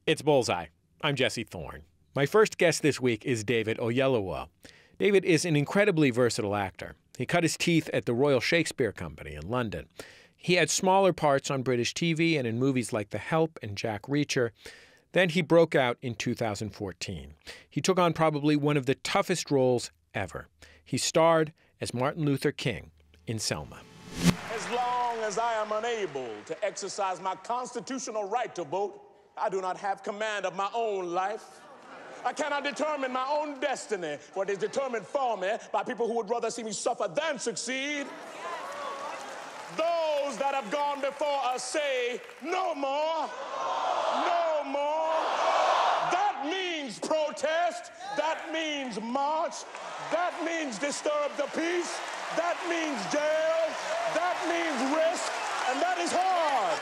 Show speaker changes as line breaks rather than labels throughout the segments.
It's Bullseye. I'm Jesse Thorn. My first guest this week is David Oyelowo. David is an incredibly versatile actor. He cut his teeth at the Royal Shakespeare Company in London. He had smaller parts on British TV and in movies like The Help and Jack Reacher. Then he broke out in 2014. He took on probably one of the toughest roles ever. He starred as Martin Luther King in Selma.
As long as I am unable to exercise my constitutional right to vote, I do not have command of my own life. I cannot determine my own destiny, for it is determined for me by people who would rather see me suffer than succeed. Those that have gone before us say, no more, no more. That means protest, that means march, that means disturb the peace, that means jail, that means risk, and that is hard.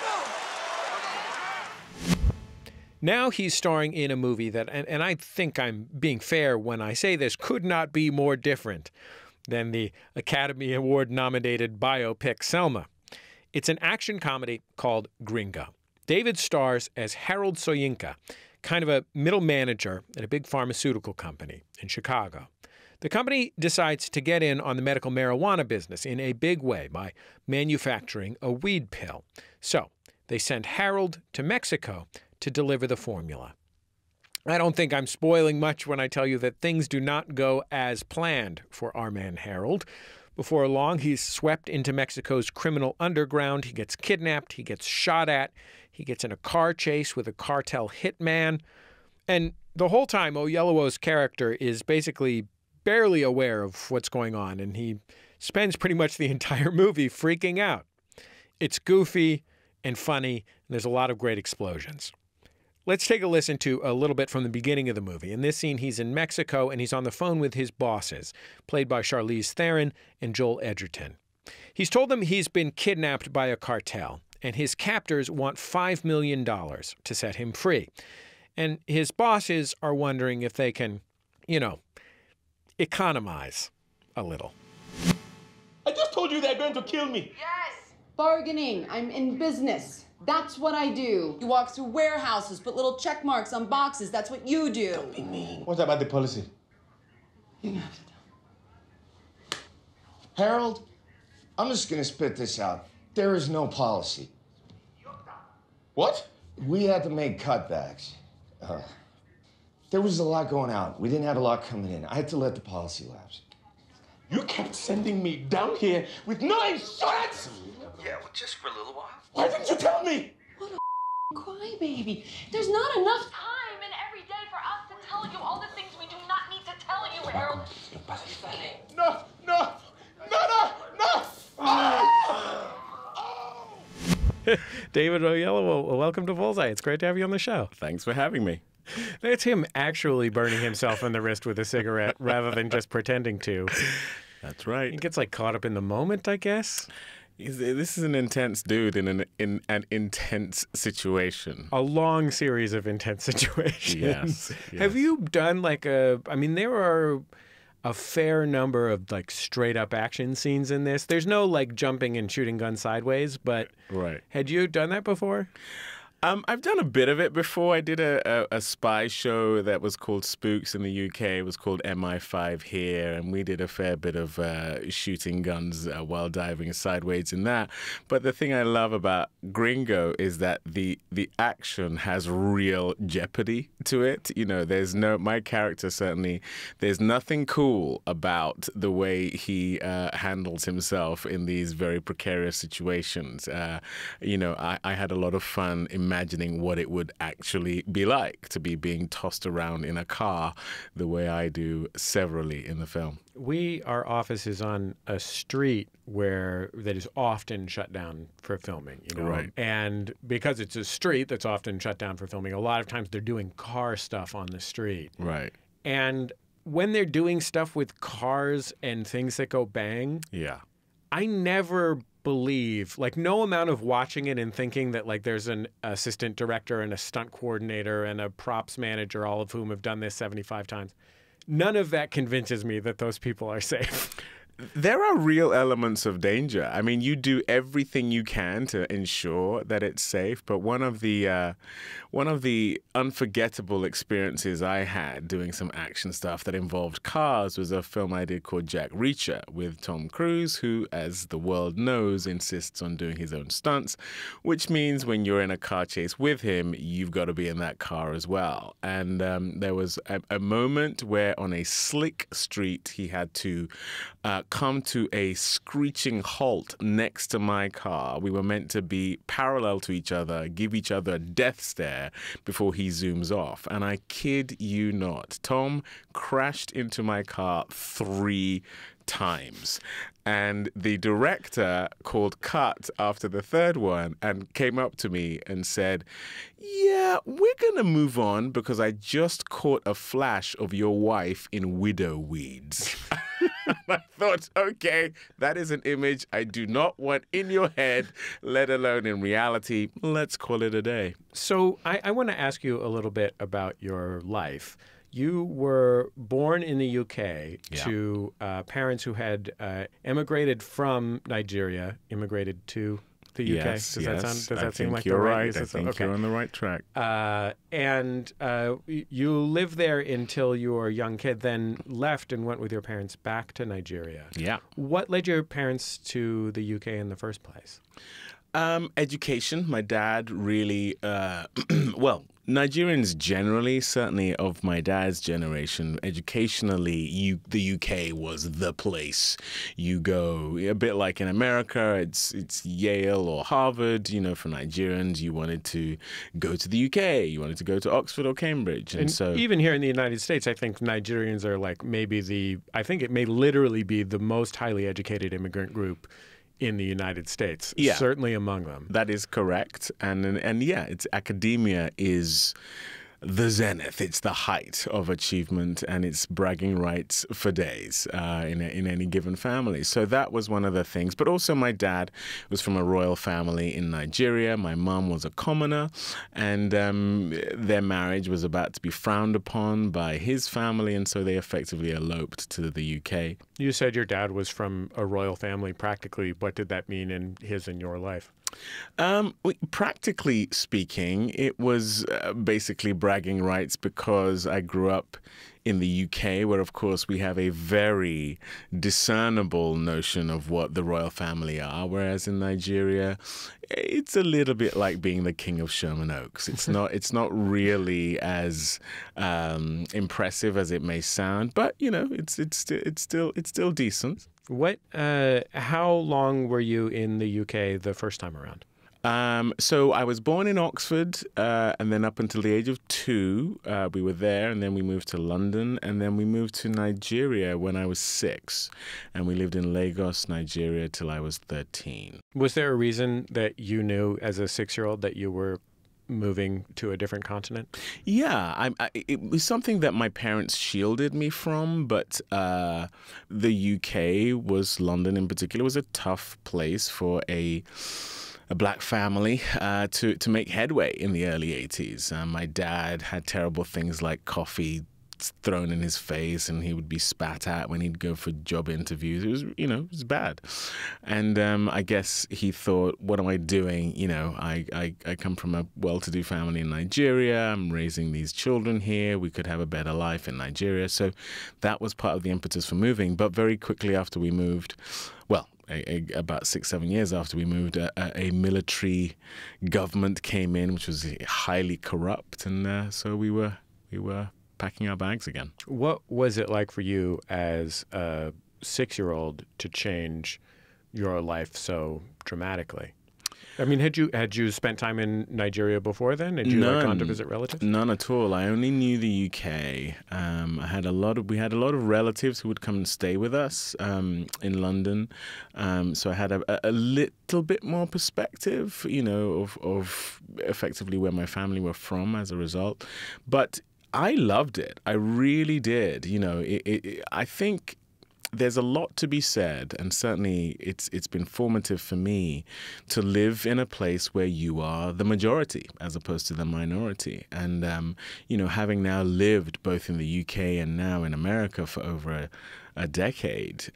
Now he's starring in a movie that, and I think I'm being fair when I say this, could not be more different than the Academy Award-nominated biopic Selma. It's an action comedy called Gringo. David stars as Harold Soyinka, kind of a middle manager at a big pharmaceutical company in Chicago. The company decides to get in on the medical marijuana business in a big way by manufacturing a weed pill. So they send Harold to Mexico to deliver the formula. I don't think I'm spoiling much when I tell you that things do not go as planned for our man Harold. Before long, he's swept into Mexico's criminal underground. He gets kidnapped. He gets shot at. He gets in a car chase with a cartel hitman. And the whole time, Oyelowo's character is basically barely aware of what's going on, and he spends pretty much the entire movie freaking out. It's goofy and funny, and there's a lot of great explosions. Let's take a listen to a little bit from the beginning of the movie. In this scene, he's in Mexico, and he's on the phone with his bosses, played by Charlize Theron and Joel Edgerton. He's told them he's been kidnapped by a cartel, and his captors want $5 million to set him free. And his bosses are wondering if they can, economize a little.
I just told you they're going to kill me.
Yes. Bargaining. I'm in business. That's what I do. You walk through warehouses, put little check marks on boxes. That's what you do.
Don't be mean. What about the policy?
You have to tell.
Harold, I'm just gonna spit this out. There is no policy.
What?
We had to make cutbacks. There was a lot going out. We didn't have a lot coming in. I had to let the policy lapse.
You kept sending me down here with no insurance?
Yeah, well, just for a little while.
Why didn't you tell me?
What a crybaby. There's not enough time in every day for us to tell you all the things we do not need to tell you, Harold.
No, no, no, no, no! Oh!
David Oyelowo, welcome to Bullseye. It's great to have you on the show.
Thanks for having me.
That's him actually burning himself in the wrist with a cigarette rather than just pretending to.
That's right.
He gets caught up in the moment, I guess.
This is an intense dude in an intense situation.
A long series of intense situations.
Yes.
Have you done there are a fair number of straight up action scenes in this. There's no jumping and shooting guns sideways, but
right.
Had you done that before?
I've done a bit of it before. I did a spy show that was called Spooks in the UK. It was called MI5 here, and we did a fair bit of shooting guns while diving sideways in that. But the thing I love about Gringo is that the action has real jeopardy to it. There's my character certainly, there's nothing cool about the way he handles himself in these very precarious situations. I had a lot of fun imagining what it would actually be like to be being tossed around in a car the way I do severally in the film.
Our office is on a street that is often shut down for filming,
Right.
And because it's a street that's often shut down for filming, a lot of times they're doing car stuff on the street.
Right.
And when they're doing stuff with cars and things that go bang,
yeah,
I never believe, no amount of watching it and thinking that there's an assistant director and a stunt coordinator and a props manager, all of whom have done this 75 times. None of that convinces me that those people are safe.
There are real elements of danger. I mean, you do everything you can to ensure that it's safe. But one of the unforgettable experiences I had doing some action stuff that involved cars was a film I did called Jack Reacher with Tom Cruise, who, as the world knows, insists on doing his own stunts, which means when you're in a car chase with him, you've got to be in that car as well. And there was a moment where on a slick street, he had to come to a screeching halt next to my car. We were meant to be parallel to each other, give each other a death stare before he zooms off. And I kid you not, Tom crashed into my car 3 times. And the director called cut after the 3rd one and came up to me and said, "Yeah, we're going to move on because I just caught a flash of your wife in widow weeds." I thought, okay, that is an image I do not want in your head, let alone in reality. Let's call it a day.
So I want to ask you a little bit about your life. You were born in the UK to parents who had emigrated from Nigeria, immigrated to the UK.
Yes,
Does that seem like
you're
the
right?
right?
I think you're on the right track.
And you lived there until you were a young kid, then left and went with your parents back to Nigeria.
Yeah.
What led your parents to the UK in the first place?
Education. My dad really, well, Nigerians generally, certainly of my dad's generation, educationally, the UK was the place you go. A bit like in America, it's Yale or Harvard. You know, for Nigerians, you wanted to go to the UK, you wanted to go to Oxford or Cambridge, and so
even here in the United States, I think Nigerians are like I think it may literally be the most highly educated immigrant group in the United States, certainly among them.
That is correct. And yeah, it's academia is the zenith. It's the height of achievement, and it's bragging rights for days in any given family. So that was one of the things. But also my dad was from a royal family in Nigeria. My mom was a commoner, and their marriage was about to be frowned upon by his family, and so they effectively eloped to the UK.
You said your dad was from a royal family. Practically, what did that mean in his and your life?
Practically speaking, it was basically bragging rights because I grew up in the UK, where, of course, we have a very discernible notion of what the royal family are, whereas in Nigeria, it's a little bit like being the king of Sherman Oaks. It's not really as impressive as it may sound, but you know, it's still decent.
How long were you in the UK the first time around?
So I was born in Oxford, and then up until the age of 2, we were there, and then we moved to London, and then we moved to Nigeria when I was 6, and we lived in Lagos, Nigeria, till I was 13.
Was there a reason that you knew as a 6-year-old that you were moving to a different continent?
Yeah, it was something that my parents shielded me from, but the UK London in particular, was a tough place for a black family to make headway in the early 80s. My dad had terrible things like coffee thrown in his face, and he would be spat at when he'd go for job interviews. It was, it was bad. And I guess he thought, what am I doing? I come from a well-to-do family in Nigeria. I'm raising these children here. We could have a better life in Nigeria. So that was part of the impetus for moving. But very quickly after we moved, well, about 6-7 years after we moved, a military government came in, which was highly corrupt, and so we were packing our bags again.
What was it like for you as a 6-year-old to change your life so dramatically? I mean, had you spent time in Nigeria before then? Had you gone to visit relatives?
None at all. I only knew the UK. We had a lot of relatives who would come and stay with us in London. So I had a little bit more perspective, of effectively where my family were from as a result. But I loved it. I really did. I think there's a lot to be said, and certainly it's been formative for me to live in a place where you are the majority as opposed to the minority. And, having now lived both in the UK and now in America for over a decade.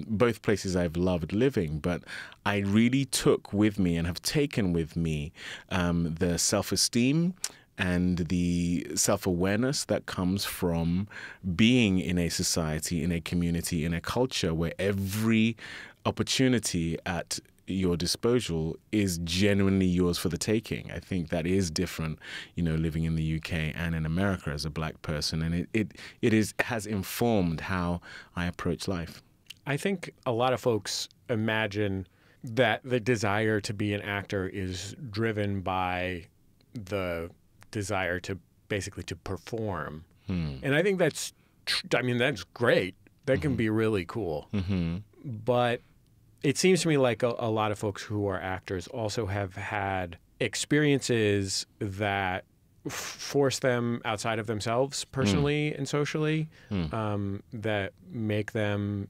Both places I've loved living, but I really took with me and have taken with me the self-esteem and the self-awareness that comes from being in a society, in a community, in a culture where every opportunity at your disposal is genuinely yours for the taking. I think that is different, living in the UK and in America as a black person, and it has informed how I approach life.
I think a lot of folks imagine that the desire to be an actor is driven by the desire to basically to perform. And I think that's great. That can be really cool. But it seems to me like a lot of folks who are actors also have had experiences that force them outside of themselves personally and socially, that make them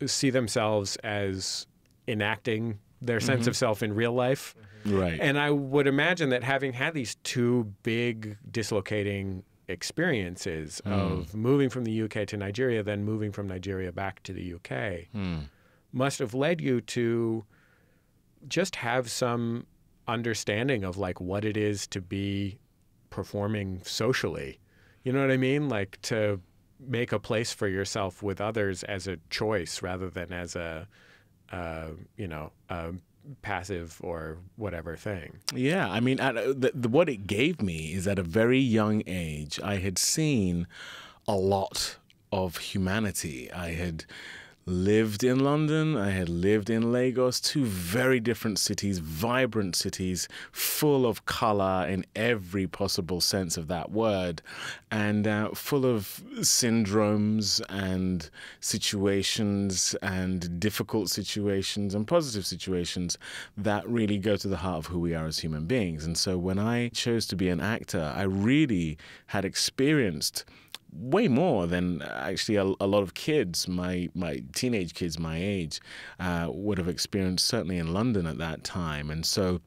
see themselves as enacting their sense of self in real life.
Right.
And I would imagine that having had these two big dislocating experiences of moving from the UK to Nigeria, then moving from Nigeria back to the UK, must have led you to just have some understanding of like what it is to be performing socially. You know what I mean? Like to make a place for yourself with others as a choice rather than as a passive or whatever thing.
Yeah, I mean, what it gave me is at a very young age, I had seen a lot of humanity. I had lived in London, I had lived in Lagos, two very different cities, vibrant cities, full of color in every possible sense of that word, and full of syndromes and situations and difficult situations and positive situations that really go to the heart of who we are as human beings. And so when I chose to be an actor, I really had experienced way more than actually a lot of kids, my teenage kids my age, would have experienced, certainly in London at that time. And so,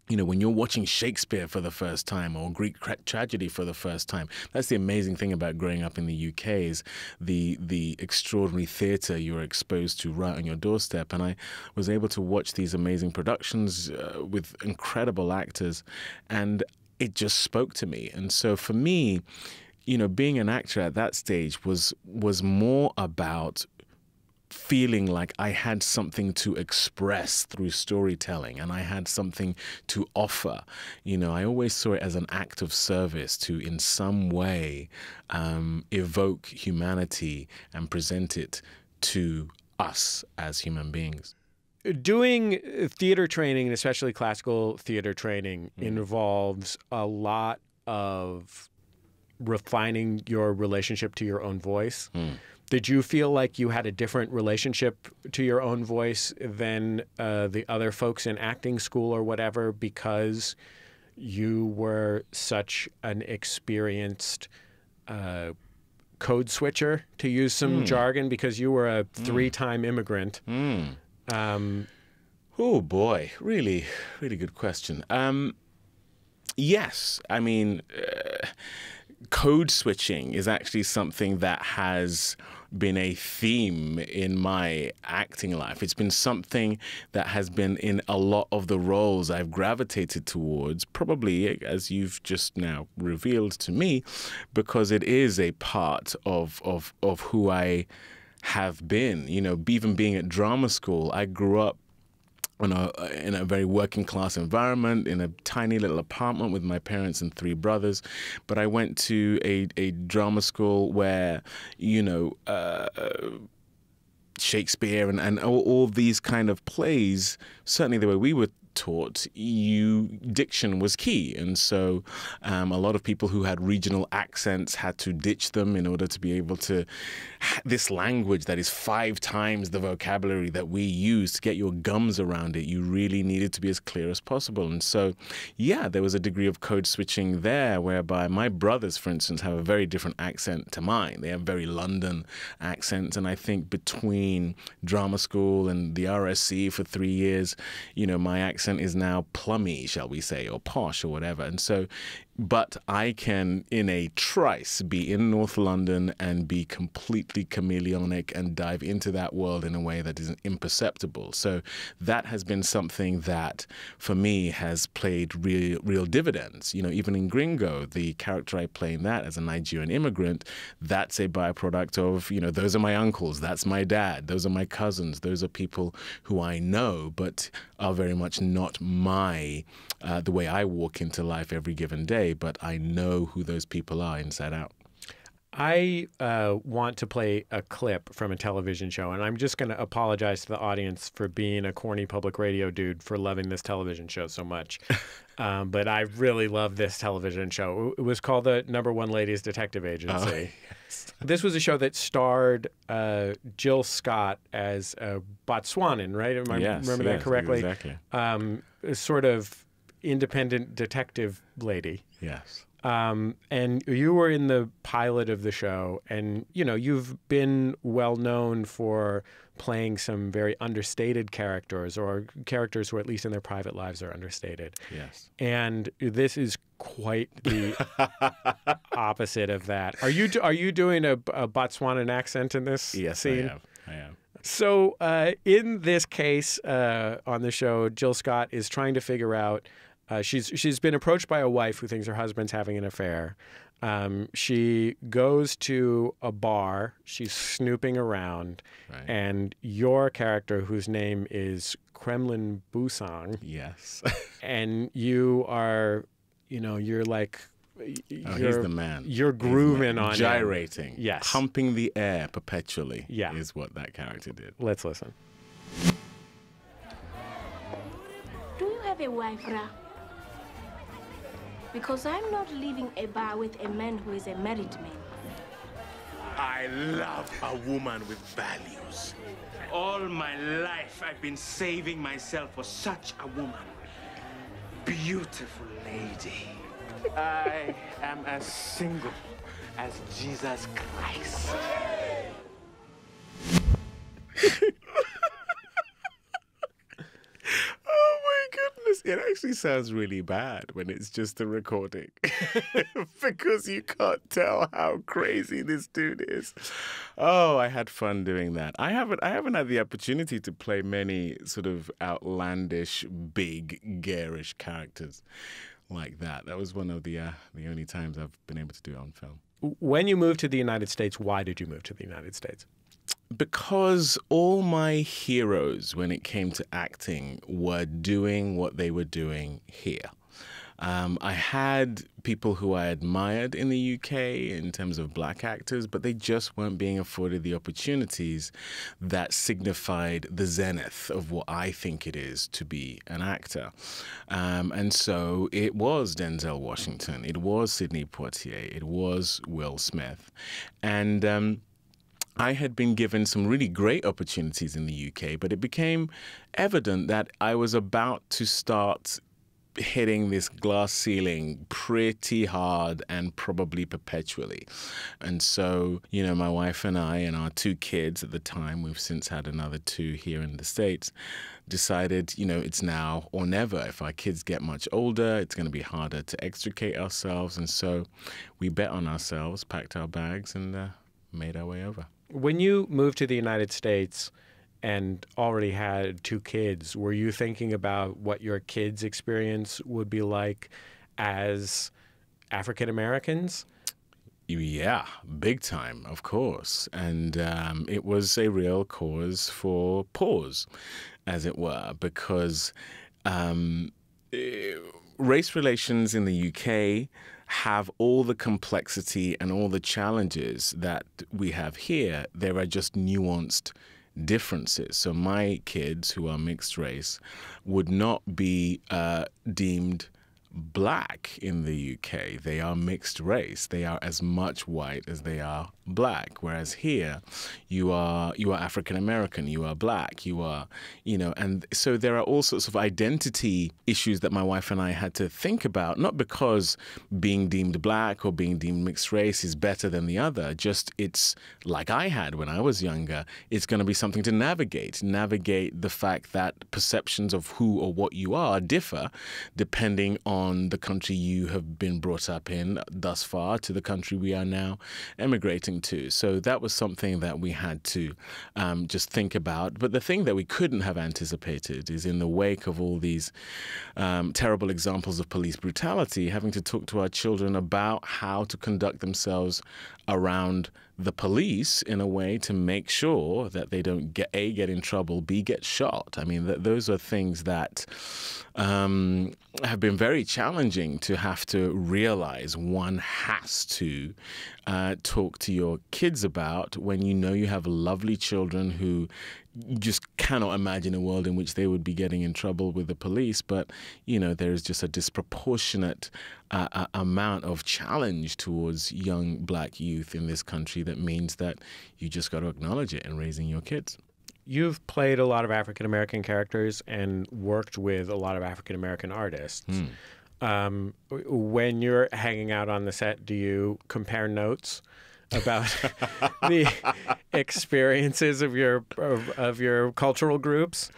when you're watching Shakespeare for the first time or Greek tragedy for the first time, that's the amazing thing about growing up in the UK is the extraordinary theatre you're exposed to right on your doorstep. And I was able to watch these amazing productions with incredible actors, and it just spoke to me. And so for me, being an actor at that stage was more about feeling like I had something to express through storytelling and I had something to offer. I always saw it as an act of service to, in some way, evoke humanity and present it to us as human beings.
Doing theater training, especially classical theater training, involves a lot of refining your relationship to your own voice. Did you feel like you had a different relationship to your own voice than the other folks in acting school or whatever because you were such an experienced code switcher, to use some jargon, because you were a three-time immigrant?
Oh, boy. Really, really good question. Yes. I mean, code switching is actually something that has been a theme in my acting life. It's been something that has been in a lot of the roles I've gravitated towards, probably, as you've just now revealed to me, because it is a part of who I have been. Even being at drama school, I grew up in a very working class environment, in a tiny little apartment with my parents and three brothers. But I went to a drama school where, Shakespeare and all these kind of plays, certainly the way we were taught, diction was key. And so a lot of people who had regional accents had to ditch them in order to be able to, this language that is 5 times the vocabulary that we use, to get your gums around it, you really needed to be as clear as possible. And so, yeah, there was a degree of code switching there, whereby my brothers, for instance, have a very different accent to mine. They have very London accents. And I think between drama school and the RSC for 3 years, my accent is now plummy, shall we say, or posh or whatever. And so But I can, in a trice, be in North London and be completely chameleonic and dive into that world in a way that is imperceptible. So that has been something that, for me, has played real dividends. You know, even in Gringo, the character I play in that as a Nigerian immigrant, that's a byproduct of, you know, those are my uncles, that's my dad, those are my cousins, those are people who I know, but are very much not the way I walk into life every given day, but I know who those people are inside out.
I want to play a clip from a television show, and I'm just going to apologize to the audience for being a corny public radio dude for loving this television show so much. But I really love this television show. It was called the #1 Ladies Detective Agency.
Oh, yes.
This was a show that starred Jill Scott as a Botswanan, right? Am I remember that correctly?
Exactly.
A sort of independent detective lady.
Yes.
And you were in the pilot of the show, and, you know, you've been well known for playing some very understated characters, or characters who, at least in their private lives, are understated.
Yes.
And this is quite the opposite of that. Are you doing a Botswanan accent in this scene?
Yes, I am.
So in this case on the show, Jill Scott is trying to figure out. She's been approached by a wife who thinks her husband's having an affair. She goes to a bar. She's snooping around,
Right.
and your character, whose name is Kremlin Busang,
Yes.
and you are, you know, you're like,
He's the man.
You're grooving on him.
Gyrating.
Yes.
Humping the air perpetually.
Yeah.
Is what that character did.
Let's listen.
Do you have a wife, Ra? Because I'm not leaving a bar with a man who is a married man.
I love a woman with values. All my life, I've been saving myself for such a woman. Beautiful lady. I am as single as Jesus Christ.
Oh my goodness. It actually sounds really bad when it's just a recording because you can't tell how crazy this dude is. Oh, I had fun doing that. I haven't had the opportunity to play many sort of outlandish, big, garish characters like that. That was one of the only times I've been able to do it on film.
When you moved to the United States, why did you move to the United States?
Because all my heroes, when it came to acting, were doing what they were doing here. I had people who I admired in the UK in terms of black actors, but they just weren't being afforded the opportunities that signified the zenith of what I think it is to be an actor. And so it was Denzel Washington, it was Sidney Poitier, it was Will Smith. And I had been given some really great opportunities in the UK, but it became evident that I was about to start hitting this glass ceiling pretty hard and probably perpetually. And so, you know, my wife and I and our 2 kids at the time, we've since had another 2 here in the States, decided, you know, it's now or never. If our kids get much older, it's going to be harder to extricate ourselves. And so we bet on ourselves, packed our bags, and made our way over.
When you moved to the United States and already had 2 kids, were you thinking about what your kids' experience would be like as African Americans?
Yeah, big time, of course. And it was a real cause for pause, as it were, because race relations in the UK have all the complexity and all the challenges that we have here. There are just nuanced differences. So my kids, who are mixed race, would not be deemed black in the UK. They are mixed race. They are as much white as they are black. Whereas here, you are African American, you are black, you are, you know, and so there are all sorts of identity issues that my wife and I had to think about, not because being deemed black or being deemed mixed race is better than the other, just it's like I had when I was younger. It's going to be something to navigate the fact that perceptions of who or what you are differ depending on on the country you have been brought up in thus far to the country we are now emigrating to. So that was something that we had to just think about. But the thing that we couldn't have anticipated is, in the wake of all these terrible examples of police brutality, having to talk to our children about how to conduct themselves around the police in a way to make sure that they don't get in trouble, B, get shot. I mean, those are things that have been very challenging to have to realize one has to talk to your kids about when you know you have lovely children who you just cannot imagine a world in which they would be getting in trouble with the police. But, you know, there is just a disproportionate amount of challenge towards young black youth in this country that means that you just got to acknowledge it in raising your kids.
You've played a lot of African-American characters and worked with a lot of African-American artists. When you're hanging out on the set, do you compare notes about the experiences of your cultural groups?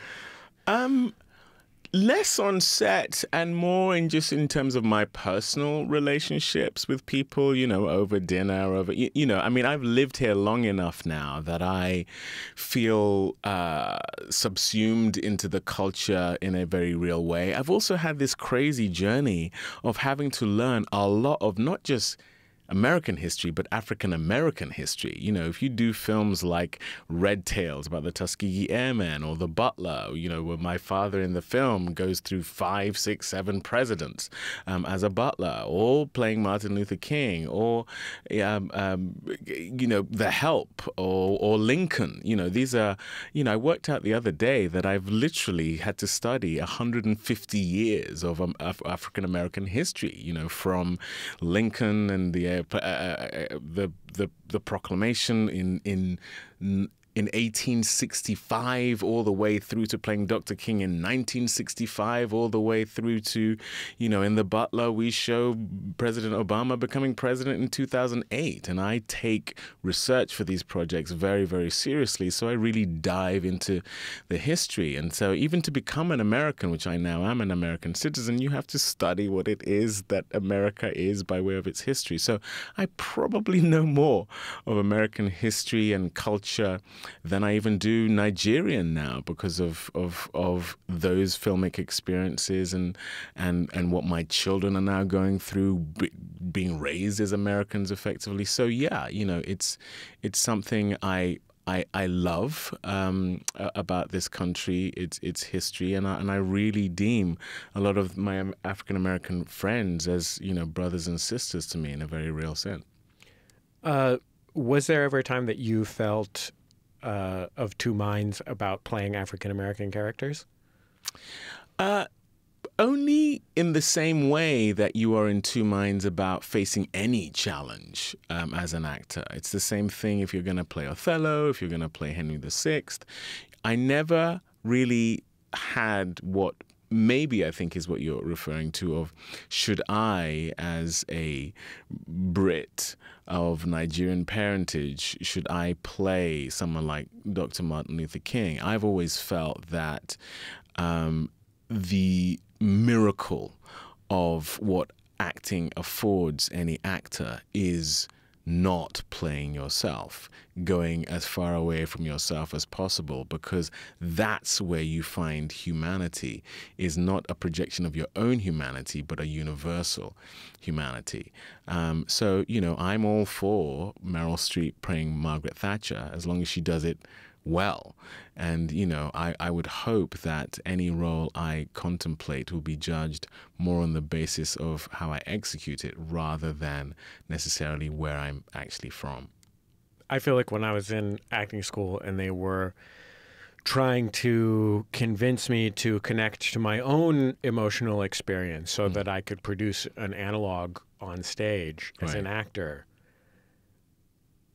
Less on set and more in terms of my personal relationships with people, you know, over dinner, I mean, I've lived here long enough now that I feel subsumed into the culture in a very real way. I've also had this crazy journey of having to learn a lot of not just American history, but African-American history. You know, if you do films like Red Tails about the Tuskegee Airmen or The Butler, you know, where my father in the film goes through 5, 6, 7 presidents as a butler, or playing Martin Luther King, or, you know, The Help or Lincoln. You know, these are, you know, I worked out the other day that I've literally had to study 150 years of African-American history, you know, from Lincoln and the proclamation in 1865, all the way through to playing Dr. King in 1965, all the way through to, you know, in The Butler, we show President Obama becoming president in 2008. And I take research for these projects very, very seriously. So I really dive into the history. And so even to become an American, which I now am an American citizen, you have to study what it is that America is by way of its history. So I probably know more of American history and culture than I even do Nigerian now, because of those filmic experiences and what my children are now going through, being raised as Americans effectively. So yeah, you know, it's something I love about this country, its history, and I really deem a lot of my African American friends as, you know, brothers and sisters to me in a very real sense.
Was there ever a time that you felt of two minds about playing African-American characters?
Only in the same way that you are in two minds about facing any challenge as an actor. It's the same thing if you're going to play Othello, if you're going to play Henry VI. I never really had what maybe I think is what you're referring to of, should I, as a Brit of Nigerian parentage, should I play someone like Dr. Martin Luther King? I've always felt that the miracle of what acting affords any actor is not playing yourself, going as far away from yourself as possible, because that's where you find humanity, is not a projection of your own humanity, but a universal humanity. So, you know, I'm all for Meryl Streep playing Margaret Thatcher, as long as she does it well. And, you know, I would hope that any role I contemplate will be judged more on the basis of how I execute it rather than necessarily where I'm actually from.
I feel like when I was in acting school and they were trying to convince me to connect to my own emotional experience so that I could produce an analog on stage as an actor,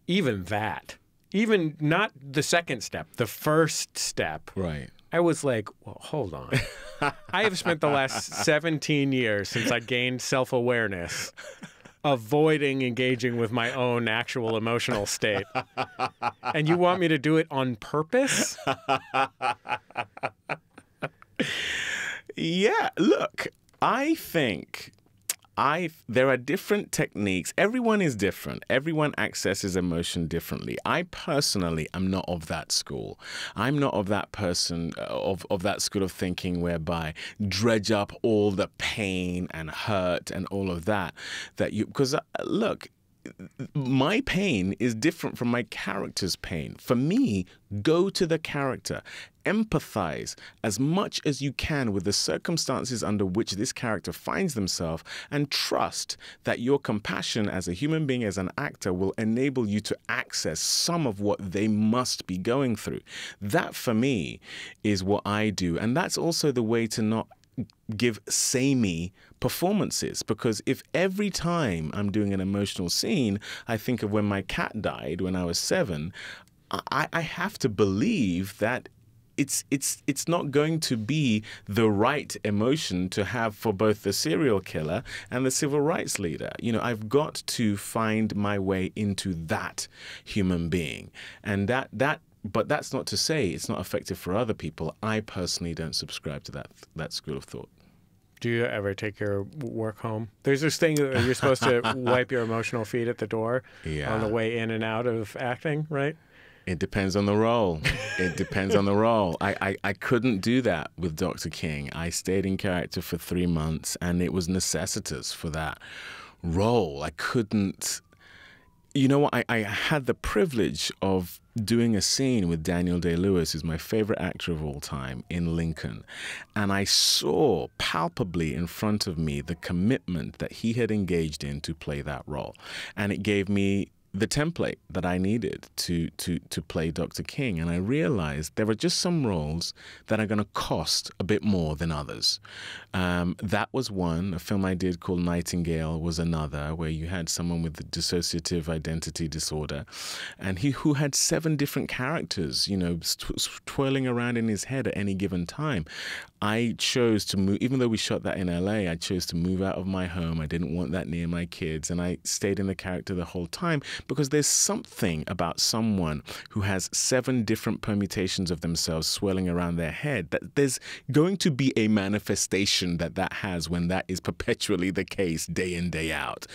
even that, even not the second step, the first step.
Right.
I was like, well, hold on. I have spent the last 17 years since I gained self-awareness avoiding engaging with my own actual emotional state. And you want me to do it on purpose?
Yeah, look, I think there are different techniques. Everyone is different. Everyone accesses emotion differently. I personally am not of that school. I'm not of that person, of that school of thinking whereby dredge up all the pain and hurt and all of that because look, my pain is different from my character's pain. For me, go to the character. Empathize as much as you can with the circumstances under which this character finds themselves, and trust that your compassion as a human being, as an actor, will enable you to access some of what they must be going through. That, for me, is what I do. And that's also the way to not give samey performances, because if every time I'm doing an emotional scene, I think of when my cat died when I was 7, I have to believe that it's not going to be the right emotion to have for both the serial killer and the civil rights leader. You know, I've got to find my way into that human being, and but that's not to say it's not effective for other people. I personally don't subscribe to that school of thought.
Do you ever take your work home? There's this thing that you're supposed to wipe your emotional feet at the door on the way in and out of acting, right?
It depends on the role. It depends on the role. I couldn't do that with Dr. King. I stayed in character for 3 months, and it was necessitous for that role. I couldn't... You know what? I had the privilege of doing a scene with Daniel Day-Lewis, who's my favorite actor of all time, in Lincoln. And I saw palpably in front of me the commitment that he had engaged in to play that role. And it gave me the template that I needed to play Dr. King. And I realized there are just some roles that are going to cost a bit more than others. That was one. A film I did called Nightingale was another, where you had someone with the dissociative identity disorder, and who had 7 different characters, you know, twirling around in his head at any given time. I chose to move, even though we shot that in LA, I chose to move out of my home. I didn't want that near my kids, and I stayed in the character the whole time, because there's something about someone who has 7 different permutations of themselves swirling around their head, that there's going to be a manifestation that has when that is perpetually the case day in, day out.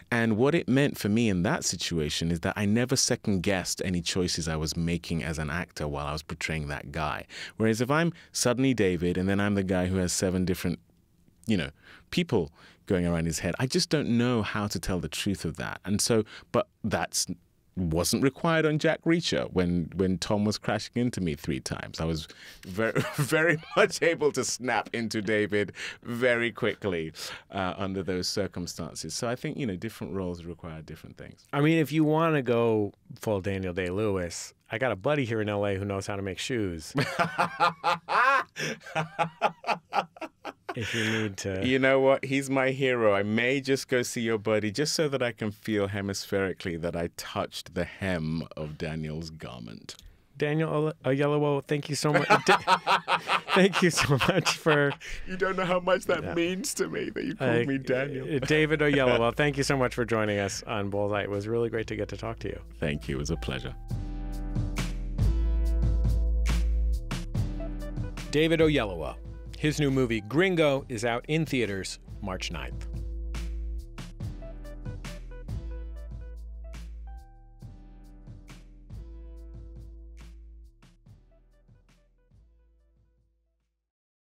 And what it meant for me in that situation is that I never second-guessed any choices I was making as an actor while I was portraying that guy. Whereas if I'm suddenly David, and then I'm the guy who has 7 different, you know, people going around his head, I just don't know how to tell the truth of that. And so, but that's wasn't required on Jack Reacher when Tom was crashing into me 3 times. I was very, very much able to snap into David very quickly under those circumstances. So I think, you know, different roles require different things.
I mean, if you want to go full Daniel Day-Lewis, I got a buddy here in LA who knows how to make shoes. If you need to.
You know what? He's my hero. I may just go see your buddy just so that I can feel hemispherically that I touched the hem of Daniel's garment.
Daniel Oyelowo, thank you so much. Thank you so much for...
You don't know how much that means to me that you called me Daniel.
David Oyelowo, thank you so much for joining us on Bullseye. It was really great to get to talk to you.
Thank you. It was a pleasure.
David Oyelowo. His new movie, Gringo, is out in theaters March 9th.